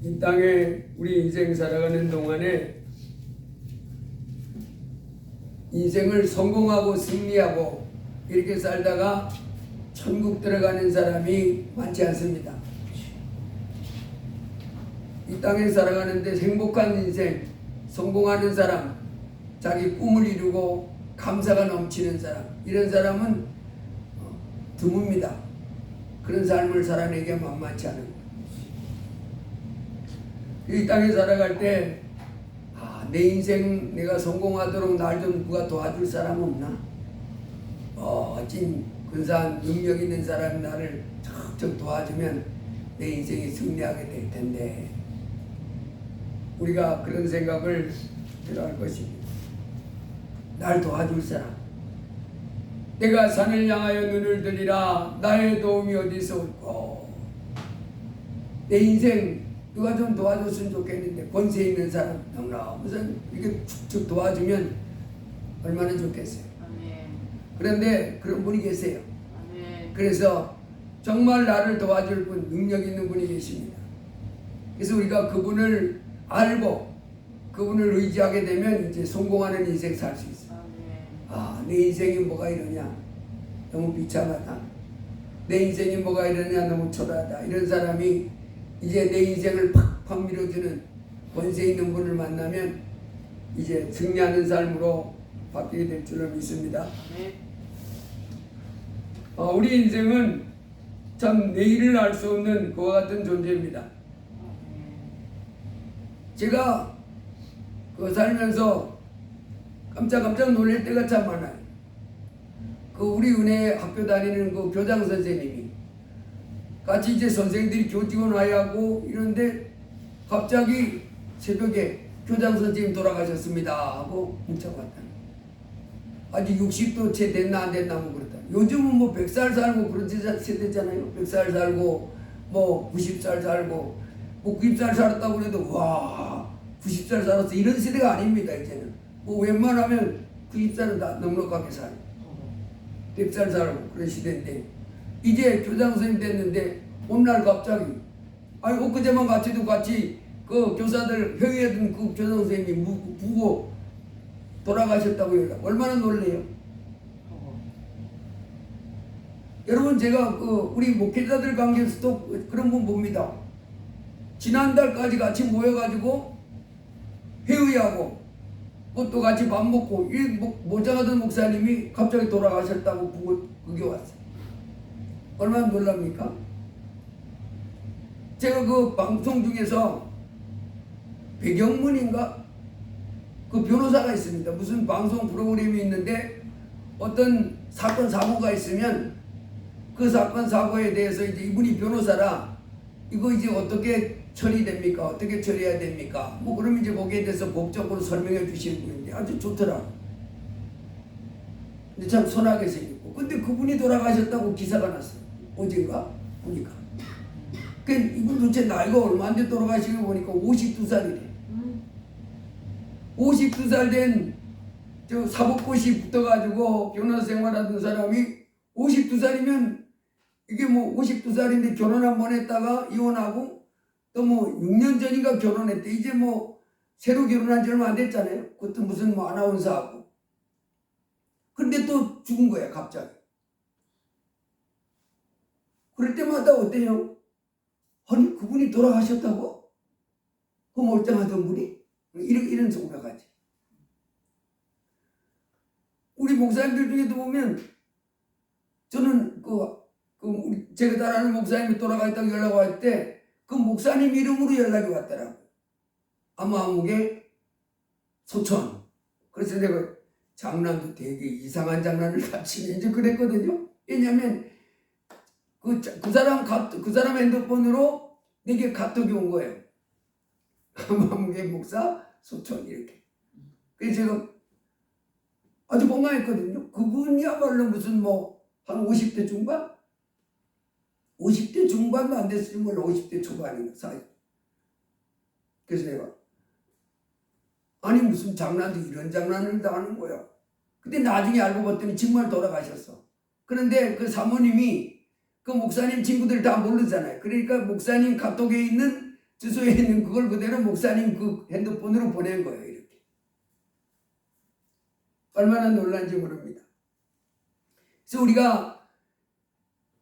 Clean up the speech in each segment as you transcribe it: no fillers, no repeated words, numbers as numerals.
이 땅에 우리 인생 살아가는 동안에 인생을 성공하고 승리하고 이렇게 살다가 천국 들어가는 사람이 많지 않습니다. 이 땅에 살아가는데 행복한 인생, 성공하는 사람, 자기 꿈을 이루고 감사가 넘치는 사람, 이런 사람은 드뭅니다. 그런 삶을 살아내기가 만만치 않은 거예요. 이 땅에 살아갈 때 내 인생 내가 성공하도록 날 좀 누가 도와줄 사람 없나? 멋진 근사한 능력 있는 사람이 나를 척척 도와주면 내 인생이 승리하게 될 텐데, 우리가 그런 생각을 들어갈 것입니다. 날 도와줄 사람. 내가 산을 향하여 눈을 들리라 나의 도움이 어디서 올꼬. 내 인생 누가 좀 도와줬으면 좋겠는데, 권세 있는 사람 무슨 이렇게 축축 도와주면 얼마나 좋겠어요. 아멘. 그런데 그런 분이 계세요. 아멘. 그래서 정말 나를 도와줄 분, 능력 있는 분이 계십니다. 그래서 우리가 그분을 알고 그분을 의지하게 되면 이제 성공하는 인생 살 수 있어요. 내 인생이 뭐가 이러냐, 너무 비참하다. 내 인생이 뭐가 이러냐, 너무 초라하다. 이런 사람이 이제 내 인생을 팍팍 밀어주는 권세 있는 분을 만나면 이제 승리하는 삶으로 바뀌게 될 줄로 믿습니다. 우리 인생은 참 내일을 알 수 없는 그와 같은 존재입니다. 제가 살면서 깜짝 놀랄 때가 참 많아요. 우리 은혜 학교 다니는 교장 선생님이 같이 이제 선생들이 교직원 와야하고 이런데 갑자기 새벽에 교장 선생님 돌아가셨습니다 하고 문자가 왔다. 아직 60도 채 됐나 안 됐나 뭐 그렇다. 요즘은 뭐 100살 살고 그런 세대잖아요. 100살 살고 뭐 90살 살고 뭐 90살 살았다고 그래도 와 90살 살았어 이런 세대가 아닙니다. 이제는 뭐 웬만하면 90살은 다 넉넉하게 살고 100살 살고 그런 시대인데, 이제 교장 선생님 됐는데 오늘날 갑자기 엊그제만 같이 그 교사들 회의하던 그 교장 선생님이 부고 돌아가셨다고 해요. 얼마나 놀래요. 여러분, 제가 우리 목회자들 관계에서도 그런 분 봅니다. 지난달까지 같이 모여가지고 회의하고 또 같이 밥 먹고 모장하던 목사님이 갑자기 돌아가셨다고 보고 그게 왔어요. 얼마나 놀랍니까? 제가 방송 중에서 배경문인가? 변호사가 있습니다. 무슨 방송 프로그램이 있는데 어떤 사건 사고가 있으면 그 사건 사고에 대해서 이제 이분이 변호사라 이거 이제 어떻게 처리됩니까? 어떻게 처리해야 됩니까? 그러면 이제 거기에 대해서 법적으로 설명해 주시는 분인데 아주 좋더라. 근데 참 선하게 생겼고. 근데 그분이 돌아가셨다고 기사가 났어요. 어젠가? 보니까. 이분 도대체 나이가 얼마인데 돌아가신 거 보니까 52살이래. 52살 된 사법고시 붙어가지고 변호사 생활하던 사람이 52살이면 이게 52살인데 결혼 한 번 했다가 이혼하고 또 6년 전인가 결혼했대. 이제 새로 결혼한 지 얼마 안 됐잖아요. 그것도 무슨 아나운서하고. 근데 또 죽은 거야, 갑자기. 그럴 때마다 어때요? 아니, 그분이 돌아가셨다고? 그 멀쩡하던 분이? 이런 생각하지. 우리 목사님들 중에도 보면, 저는 제가 잘 아는 목사님이 돌아가셨다고 연락 왔을 때, 그 목사님 이름으로 연락이 왔더라고. 아마무게 소천. 그래서 내가 장난도 되게 이상한 장난을 같이 이제 그랬거든요. 왜냐면 그 사람 핸드폰으로 내게 카톡이 온 거예요. 아마무게 목사 소천 이렇게. 그래서 제가 아주 건강했거든요. 그분이야말로 무슨 한 50대 중반? 50대 중반도 안 됐을지 몰라. 50대 초반인가 사이. 그래서 내가 아니 무슨 장난도 이런 장난을 다 하는 거야. 근데 나중에 알고 봤더니 정말 돌아가셨어. 그런데 그 사모님이 그 목사님 친구들 다 모르잖아요. 그러니까 목사님 카톡에 있는 주소에 있는 그걸 그대로 목사님 그 핸드폰으로 보낸 거예요. 이렇게. 얼마나 놀란지 모릅니다. 그래서 우리가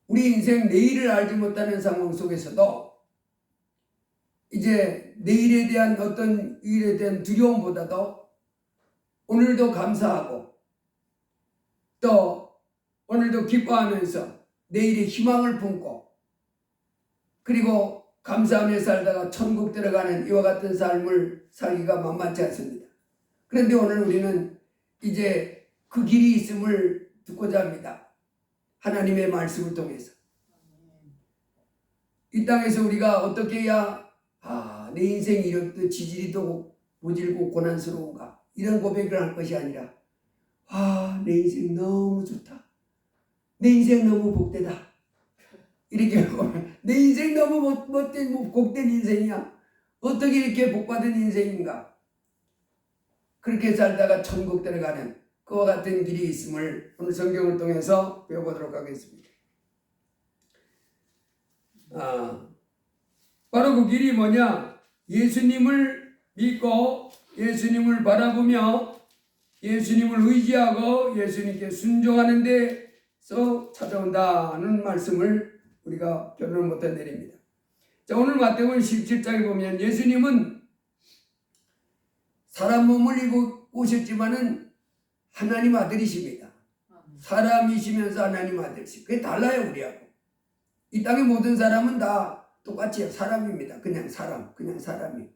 우리 인생 내일을 알지 못하는 상황 속에서도 이제 내일에 대한 어떤 일에 대한 두려움보다도 오늘도 감사하고 또 오늘도 기뻐하면서 내일의 희망을 품고 그리고 감사하며 살다가 천국 들어가는 이와 같은 삶을 살기가 만만치 않습니다. 그런데 오늘 우리는 이제 그 길이 있음을 듣고자 합니다. 하나님의 말씀을 통해서. 이 땅에서 우리가 어떻게 해야 내 인생 이렇듯 지지리도 모질고 고난스러운가 이런 고백을 할 것이 아니라 내 인생 너무 좋다. 내 인생 너무 복되다. 이렇게 하고 내 인생 너무 복된 인생이야. 어떻게 이렇게 복받은 인생인가. 그렇게 살다가 천국 들어가는 그와 같은 길이 있음을 오늘 성경을 통해서 배워보도록 하겠습니다. 바로 그 길이 뭐냐? 예수님을 믿고 예수님을 바라보며 예수님을 의지하고 예수님께 순종하는 데서 찾아온다는 말씀을 우리가 결론을 못해 내립니다. 자, 오늘 마태복음 17장에 보면 예수님은 사람 몸을 입고 오셨지만은 하나님 아들이십니다. 사람이시면서 하나님 아들이십니다. 그게 달라요, 우리하고. 이 땅의 모든 사람은 다 똑같이 사람입니다. 그냥 사람이.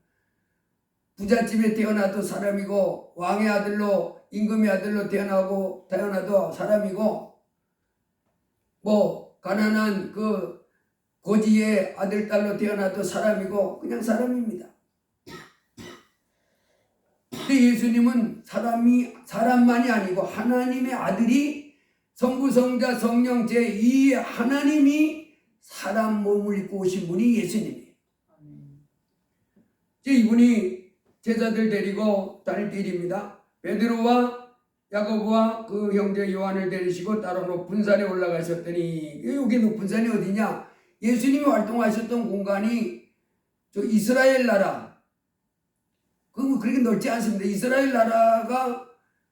부잣집에 태어나도 사람이고 왕의 아들로 임금의 아들로 태어나도 사람이고 뭐 가난한 그 고지의 아들 딸로 태어나도 사람이고 그냥 사람입니다. 근데 예수님은 사람만이 아니고 하나님의 아들이 성부 성자 성령 제2의 하나님이 사람 몸을 입고 오신 분이 예수님이에요. 이분이 제자들 데리고 다닐 길입니다. 베드로와 야고보와 그 형제 요한을 데리시고 따로 높은 산에 올라가셨더니 여기 높은 산이 어디냐? 예수님이 활동하셨던 공간이 저 이스라엘 나라 그렇게 넓지 않습니다. 이스라엘 나라가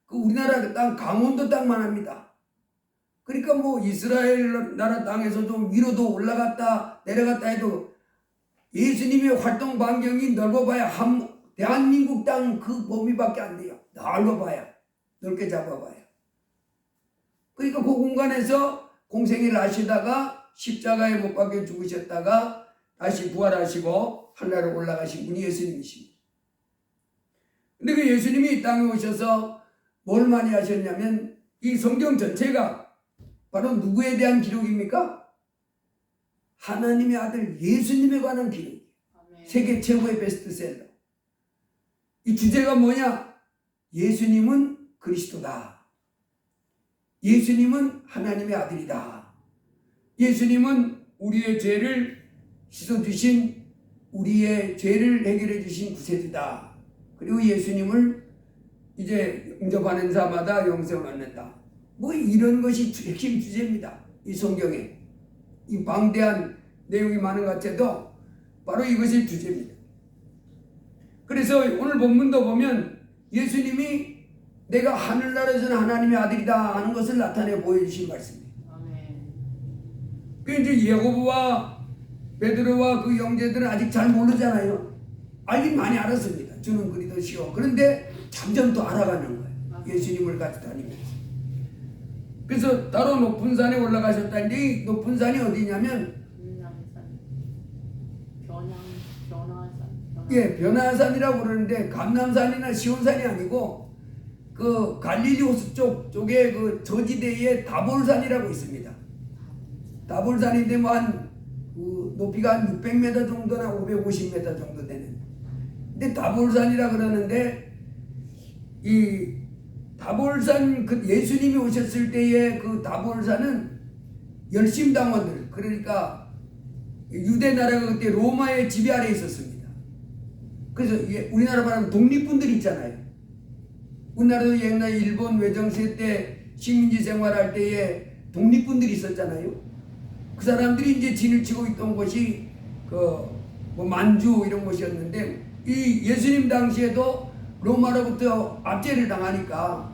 그 우리나라 땅 강원도 땅만 합니다. 그러니까 뭐 이스라엘 나라 땅에서 좀 위로도 올라갔다 내려갔다 해도 예수님의 활동 반경이 넓어봐야 대한민국 땅 그 범위밖에 안 돼요. 넓게 잡아봐야. 그러니까 그 공간에서 공생애를 하시다가 십자가에 못 박혀 죽으셨다가 다시 부활하시고 하늘나라로 올라가신 분이 예수님이십니다. 근데 그 예수님이 이 땅에 오셔서 뭘 많이 하셨냐면 이 성경 전체가 바로 누구에 대한 기록입니까? 하나님의 아들 예수님에 관한 기록이에요. 세계 최고의 베스트셀러. 이 주제가 뭐냐? 예수님은 그리스도다. 예수님은 하나님의 아들이다. 예수님은 우리의 죄를 씻어주신 우리의 죄를 해결해 주신 구세주다. 그리고 예수님을 이제 영접하는 자마다 영생을 얻는다. 뭐 이런 것이 핵심 주제입니다. 이 성경에. 이 방대한 내용이 많은 것 같아도 바로 이것이 주제입니다. 그래서 오늘 본문도 보면 예수님이 내가 하늘나라에서는 하나님의 아들이다 하는 것을 나타내 보여주신 말씀이에요. 그 이제 야고보와 베드로와 그 형제들은 아직 잘 모르잖아요. 알긴 많이 알았습니다. 주는 그리스도시요. 그런데 점점 더 알아가는 거예요. 예수님을 같이 다니면서. 그래서 따로 높은 산에 올라가셨다는데 이 높은 산이 어디냐면 변화산이라고 그러는데 감람산이나 시온산이 아니고 그 갈릴리 호수 쪽에 그 저지대에 다볼산이라고 있습니다. 다볼산인데 뭐 그 높이가 한 600m 정도나 550m 정도 되는. 근데 다볼산이라 그러는데 이 다볼산 그 예수님이 오셨을 때의 그 다볼산은 열심당원들 그러니까 유대 나라가 그때 로마의 지배 아래 있었습니다. 그래서 우리나라 말하면 독립군들 있잖아요. 우리나라도 옛날 일본 외정세 때 식민지 생활할 때에 독립군들이 있었잖아요. 그 사람들이 이제 진을 치고 있던 곳이 그 뭐 만주 이런 곳이었는데 이 예수님 당시에도 로마로부터 압제를 당하니까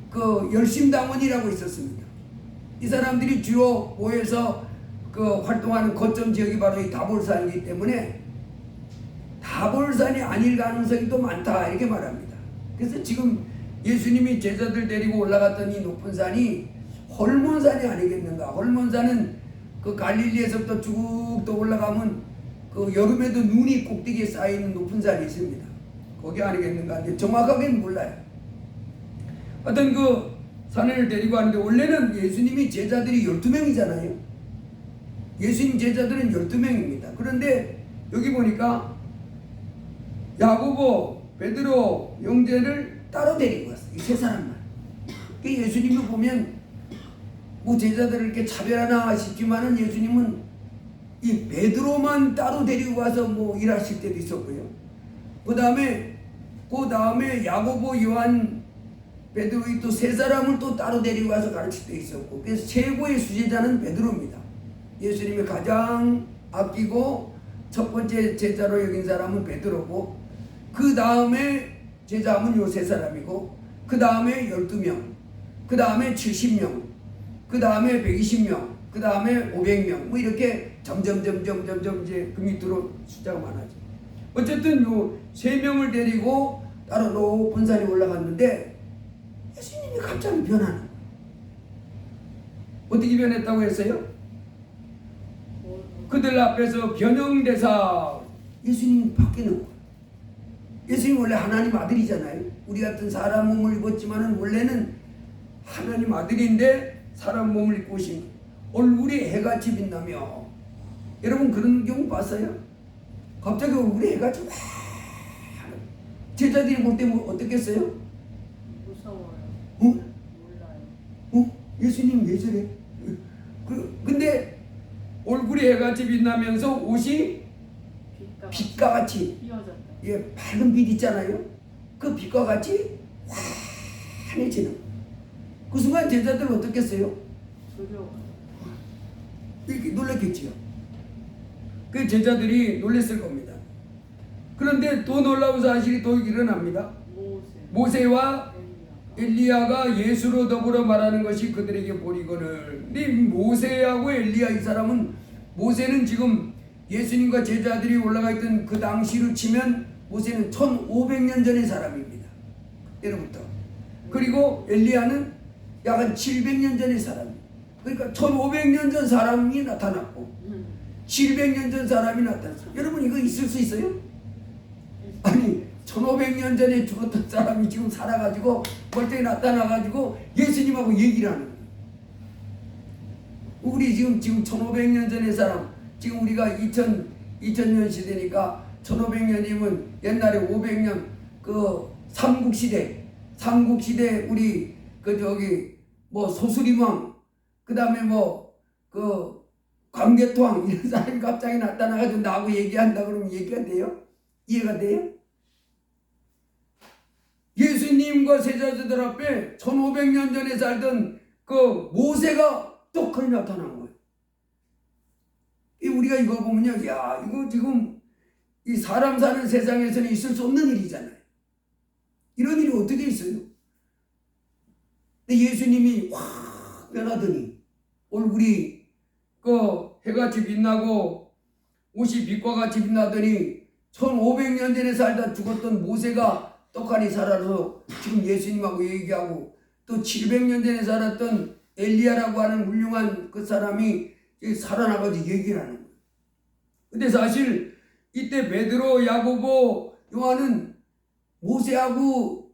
그 열심당원이라고 있었습니다. 이 사람들이 주로 모여서 그 활동하는 거점 지역이 바로 이 다볼산이기 때문에 다볼산이 아닐 가능성이 또 많다 이렇게 말합니다. 그래서 지금 예수님이 제자들 데리고 올라갔던 이 높은 산이 헐몬산이 아니겠는가. 헐몬산은 그 갈릴리에서부터 쭉 더 올라가면 그 여름에도 눈이 꼭대기에 쌓이는 높은 산이 있습니다. 거기 아니겠는가. 근데 정확하게는 몰라요. 어떤 그 산을 데리고 가는데 원래는 예수님이 제자들이 12명이잖아요. 예수님 제자들은 12명입니다. 그런데 여기 보니까 야고보, 베드로, 형제를 따로 데리고 왔어요. 이 세 사람만. 예수님을 보면 뭐 제자들을 이렇게 차별하나 싶지만은 예수님은 이 베드로만 따로 데리고 와서 뭐 일하실 때도 있었고요. 그 다음에 야고보, 요한, 베드로 이 또 세 사람을 또 따로 데리고 와서 가르칠 때 있었고, 그래서 최고의 수제자는 베드로입니다. 예수님이 가장 아끼고 첫 번째 제자로 여긴 사람은 베드로고, 그 다음에 제자는 요 세 사람이고, 그 다음에 12명, 그 다음에 70명, 그 다음에 120명, 그 다음에 500명, 뭐 이렇게 점점 이제 그 밑으로 숫자가 많아져. 어쨌든 요 세 명을 데리고 따로 높은 산에 올라갔는데 예수님이 갑자기 변하는 거예요. 어떻게 변했다고 했어요? 그들 앞에서 변형대사 예수님이 바뀌는 거예요. 예수님 원래 하나님 아들이잖아요. 우리 같은 사람 몸을 입었지만은 원래는 하나님 아들인데 사람 몸을 입고 오신 얼굴이 해같이 빛나며, 여러분 그런 경우 봤어요? 갑자기 얼굴이 해같이 막 제자들이 볼 때 뭐 어떻겠어요? 무서워요. 몰라요. 예수님 왜 저래? 근데 얼굴이 해같이 빛나면서 옷이 빛과 같이 휘어졌다. 예, 밝은 빛 있잖아요. 그 빛과 같이 환해지는. 그 순간 제자들 어떻겠어요? 두려워. 이렇게 놀랐겠지요. 그 제자들이 놀랐을 겁니다. 그런데 또 놀라운 사실이 또 일어납니다. 모세와 엘리야가 예수로 더불어 말하는 것이 그들에게 보이거늘. 근데 모세하고 엘리야 이 사람은, 모세는 지금 예수님과 제자들이 올라가 있던 그 당시로 치면 모세는 1500년 전의 사람입니다. 그때로부터. 그리고 엘리야는 약 한 700년 전의 사람. 그러니까 1500년 전 사람이 나타났고 700년 전 사람이 나타났어요. 여러분 이거 있을 수 있어요? 아니 1500년 전에 죽었던 사람이 지금 살아가지고 멀쩡히 나타나가지고 예수님하고 얘기를 하는 거예요. 우리 지금 1500년 전의 사람, 지금 우리가 2000년 시대니까 1500년이면 옛날에 500년 그 삼국시대 우리 그 저기 뭐 소수림왕, 그 다음에 뭐 그 광개토왕 이런 사람이 갑자기 나타나가지고 나하고 얘기한다 그러면 얘기가 돼요? 이해가 돼요? 예수님과 제자들 앞에 1500년 전에 살던 그 모세가 떡하니 나타난 거예요. 우리가 이거 보면요, 야 이거 지금 이 사람 사는 세상에서는 있을 수 없는 일이잖아요. 이런 일이 어떻게 있어요? 근데 예수님이 확 변하더니 얼굴이 그 해같이 빛나고 옷이 빛과 같이 빛나더니 1500년 전에 살다 죽었던 모세가 떡하니 살아서 지금 예수님하고 얘기하고, 또 700년 전에 살았던 엘리야라고 하는 훌륭한 그 사람이 살아나가지고 얘기를 하는 거예요. 근데 사실 이때 베드로, 야고보, 요한은 모세하고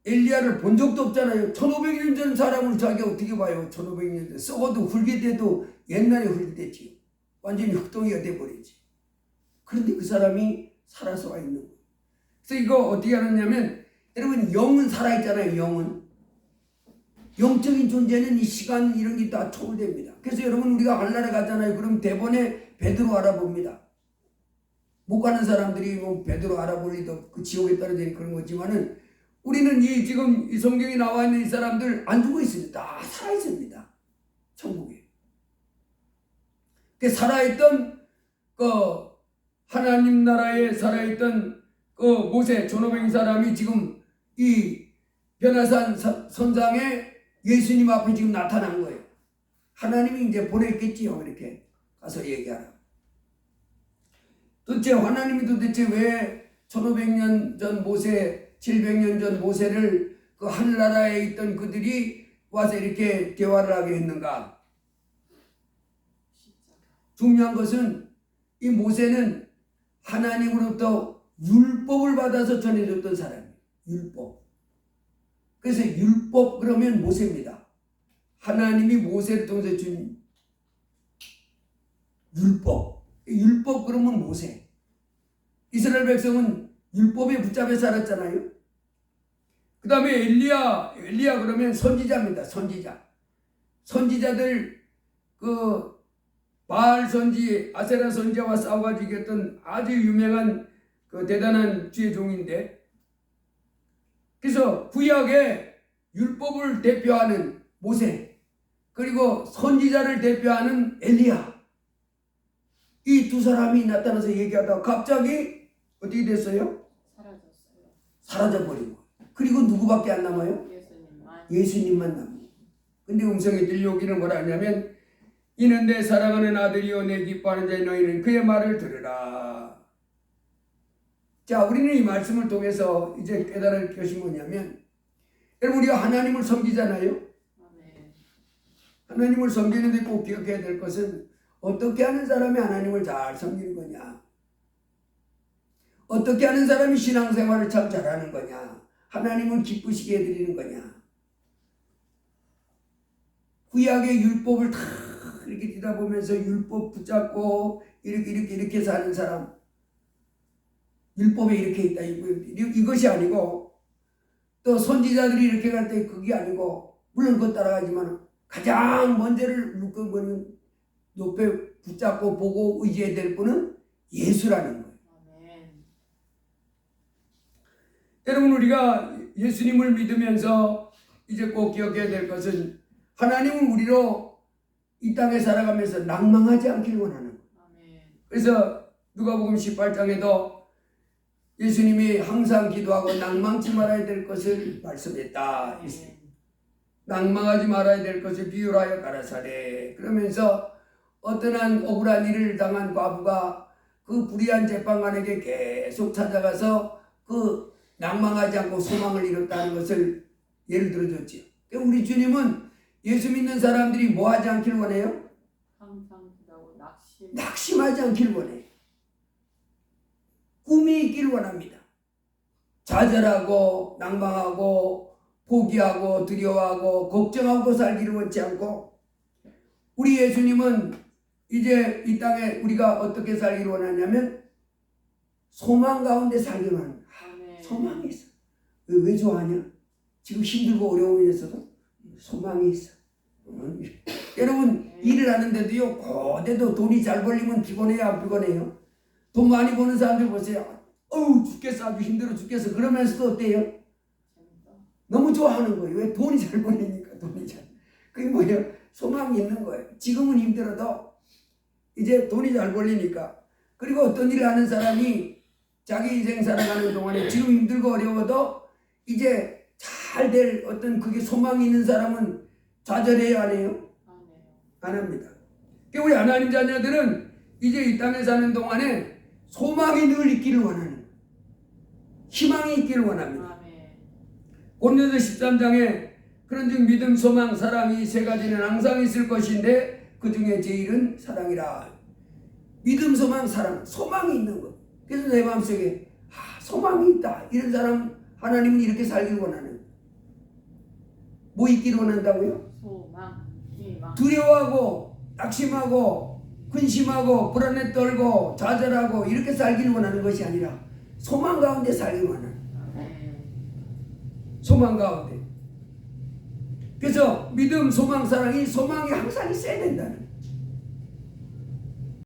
엘리야를 본 적도 없잖아요. 1500년 전 사람을 자기가 어떻게 봐요? 1500년 전 썩어도 훌기돼도 옛날에 훌기됐지. 완전히 흑동이가 돼버리지. 그런데 그 사람이 살아서 와 있는 거예요. 그래서 이거 어떻게 하느냐면, 여러분 영은 살아있잖아요. 영은 영적인 존재는 이 시간 이런 게 다 초월됩니다. 그래서 여러분 우리가 갈라를 가잖아요. 그럼 대번에 베드로 알아봅니다. 못 가는 사람들이 뭐 베드로 알아볼 리도 그 지옥에 떨어지는 그런 거지만은, 우리는 이 지금 이 성경에 나와 있는 이 사람들 안 죽어 있습니다. 다 살아 있습니다. 천국에. 그 살아있던 그 하나님 나라에 살아있던 그 모세 1500 사람이 지금 이 변화산 선상에 예수님 앞에 지금 나타난 거예요. 하나님이 이제 보냈겠지요. 이렇게 가서 얘기하라. 도대체 하나님이 도대체 왜 1500년 전 모세, 700년 전 모세를 그 하늘나라에 있던 그들이 와서 이렇게 대화를 하게 했는가? 중요한 것은 이 모세는 하나님으로부터 율법을 받아서 전해줬던 사람이에요. 율법. 그래서 율법 그러면 모세입니다. 하나님이 모세를 통해서 준 율법. 율법 그러면 모세. 이스라엘 백성은 율법에 붙잡혀 살았잖아요. 그 다음에 엘리야 그러면 선지자입니다. 선지자들 그 바알 선지, 아세라 선지자와 싸워가지고 이겼던 아주 유명한 그 대단한 주의 종인데, 그래서 구약의 율법을 대표하는 모세, 그리고 선지자를 대표하는 엘리야, 이 두 사람이 나타나서 얘기하다가 갑자기 어떻게 됐어요? 사라져버리고. 그리고 누구밖에 안 남아요? 예수님만 남아요. 근데 음성이 들려오기는 뭐라 하냐면, 이는 내 사랑하는 아들이요 내 기뻐하는 자인 너희는 그의 말을 들으라. 자, 우리는 이 말씀을 통해서 이제 깨달을 것이 뭐냐면, 여러분 우리가 하나님을 섬기잖아요. 하나님을 섬기는데 꼭 기억해야 될 것은 어떻게 하는 사람이 하나님을 잘 섬기는 거냐, 어떻게 하는 사람이 신앙생활을 참 잘하는 거냐, 하나님을 기쁘시게 해드리는 거냐. 구약의 율법을 다 이렇게 뒤다 보면서 율법 붙잡고 이렇게 사는 사람, 율법에 이렇게 있다 이것이 아니고, 또 선지자들이 이렇게 갈 때 그게 아니고, 물론 그것 따라가지만 가장 먼저를 높에 붙잡고 보고 의지해야 될 분은 예수라는 거예요. 여러분 우리가 예수님을 믿으면서 이제 꼭 기억해야 될 것은, 하나님은 우리로 이 땅에 살아가면서 낭망하지 않길 원하는 거예요. 그래서 누가복음 18장에도 예수님이 항상 기도하고 낭망치 말아야 될 것을 말씀했다. 낭망하지 말아야 될 것을 비유하여 가라사대. 그러면서 어떠한 억울한 일을 당한 과부가 그 불의한 재판관에게 계속 찾아가서 그 낭망하지 않고 소망을 이뤘다는 것을 예를 들어줬지요. 우리 주님은 예수 믿는 사람들이 뭐 하지 않길 원해요? 항상 기도하고 낙심하지 않길 원해요. 꿈이 있길 원합니다. 좌절하고 낭망하고 포기하고 두려워하고 걱정하고 살기를 원치 않고, 우리 예수님은 이제 이 땅에 우리가 어떻게 살기를 원하냐면 소망 가운데 살기를 원합니다. 소망이 있어. 왜 좋아하냐? 지금 힘들고 어려움이 있어도 소망이 있어. 여러분 일을 하는데도요, 그때도 돈이 잘 벌리면 피곤해요, 안 피곤해요? 돈 많이 버는 사람들 보세요. 어우 죽겠어, 아주 힘들어 죽겠어. 그러면서도 어때요? 너무 좋아하는 거예요. 왜? 돈이 잘 벌리니까. 그게 뭐예요? 소망이 있는 거예요. 지금은 힘들어도 이제 돈이 잘 벌리니까. 그리고 어떤 일을 하는 사람이 자기 인생 살아가는 동안에 지금 힘들고 어려워도 이제 잘 될 어떤 그게 소망이 있는 사람은 좌절해요, 안 해요? 안 합니다. 우리 하나님 자녀들은 이제 이 땅에 사는 동안에 소망이 늘 있기를 원하는 거예요. 희망이 있기를 원합니다. 고린도서 13장에 그런즉 믿음, 소망, 사랑이 세 가지는 항상 있을 것인데 그 중에 제일은 사랑이라. 믿음, 소망, 사랑, 소망이 있는 것. 그래서 내 마음속에 소망이 있다. 이런 사람 하나님은 이렇게 살기를 원하는. 뭐 있기를 원한다고요? 소망, 희망. 두려워하고 낙심하고 근심하고 불안에 떨고 좌절하고 이렇게 살기를 원하는 것이 아니라 소망 가운데 살기를 원하는. 소망 가운데. 그래서 믿음, 소망, 사랑이, 소망이 항상 있어야 된다는.